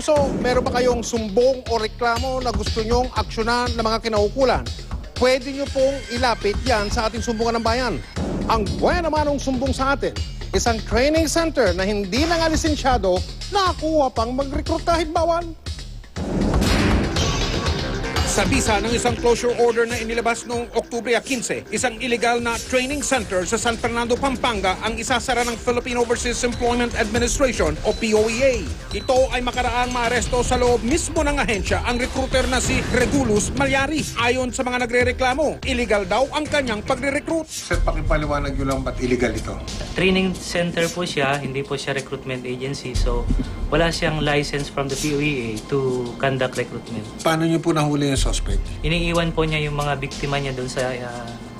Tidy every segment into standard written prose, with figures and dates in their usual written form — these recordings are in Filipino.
So, meron ba kayong sumbong o reklamo na gusto nyong aksyonan ng mga kinaukulan? Pwede nyo pong ilapit yan sa ating sumbungan ng bayan. Ang buwan naman ng sumbong sa atin, isang training center na hindi na nga lisensyado, nakakuha pang mag-recruit kahit bawan. Sa bisa ng isang closure order na inilabas noong Oktubre 15, isang illegal na training center sa San Fernando, Pampanga ang isasara ng Philippine Overseas Employment Administration o POEA. Ito ay makaraang maaresto sa loob mismo ng ahensya ang recruiter na si Regulus Malyari. Ayon sa mga nagrereklamo, illegal daw ang kanyang pagre-recruit. Sir, pakipaliwanag nyo lang ba't illegal ito? Training center po siya, hindi po siya recruitment agency. So, wala siyang license from the POEA to conduct recruitment. Paano nyo po nahuli yung suspect? Iniiwan po niya yung mga biktima niya doon sa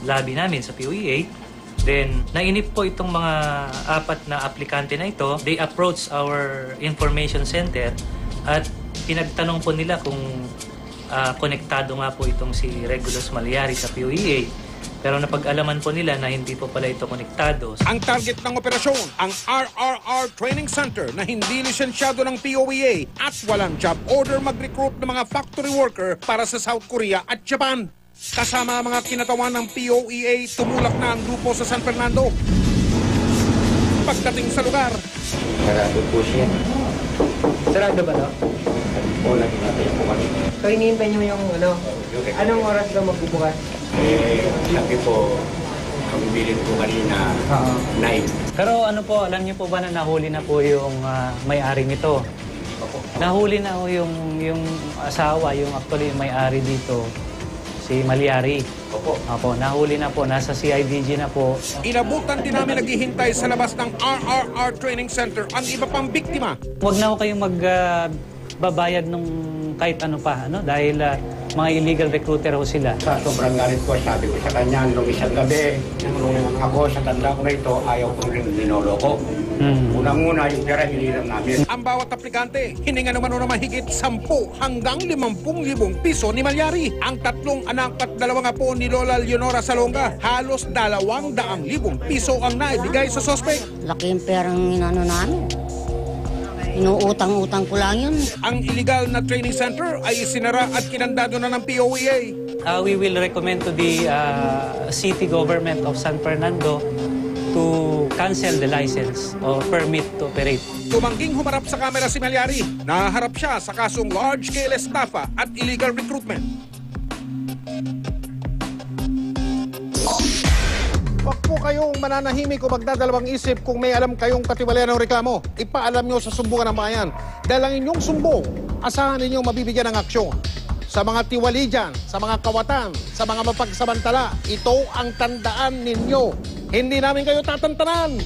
lobby namin sa POEA. Then, nainip po itong mga apat na aplikante na ito. They approached our information center at pinagtanong po nila kung konektado nga po itong si Regulus Malyari sa POEA. Pero napag-alaman po nila na hindi po pala ito konektado. Ang target ng operasyon, ang RRR Training Center na hindi lisensyado ng POEA at walang job order mag-recruit ng mga factory worker para sa South Korea at Japan. Kasama mga kinatawan ng POEA, tumulak na ang grupo sa San Fernando. Pagdating sa lugar, Sarado po siya. Sarado ba to? O, natin po kami. So, hinihintay nyo yung anong oras daw magbubukas? Sabi po, ang bilin po kanina, 9. Pero ano po, alam niyo po ba na nahuli na po yung may-ari nito? Nahuli na po yung asawa, yung actually may-ari dito, si Malyari. Opo, nahuli na po, nasa CIDG na po. inabutan din namin naghihintay sa labas ng RRR Training Center ang iba pang biktima. Huwag na ho kayong magbabayad nung kahit ano pa, ano? Dahil mga illegal recruiter ho sila. Sa sobrang galit ko, sabi ko sa kanya, nung isang gabi, nung ako sa tanda ko na ito, ayaw kong rin ninoloko. Unang-una, yung pera hiniram namin. Ang bawat aplikante, hininga naman na mahigit 10 hanggang 50,000 piso ni Malyari. Ang 3 anak at 2 apo ni Lola Leonora Salonga, halos 200,000 piso ang naibigay sa suspect. Laki yung perang inano namin. Inuutang-utang ko lang yun. Ang illegal na training center ay isinara at kinandado na ng POEA. We will recommend to the city government of San Fernando to cancel the license or permit to operate. Tumangging humarap sa kamera si Malyari. Naharap siya sa kasong large-scale estafa at illegal recruitment. Huwag po kayong mananahimik o magdadalawang isip kung may alam kayong katiwalian ng reklamo. Ipaalam nyo sa sumbungan ng bayan. Dahil ang inyong sumbong, asahan ninyong mabibigyan ng aksyon. Sa mga tiwali dyan, sa mga kawatan, sa mga mapagsamantala, ito ang tandaan ninyo. Hindi namin kayo tatantanan.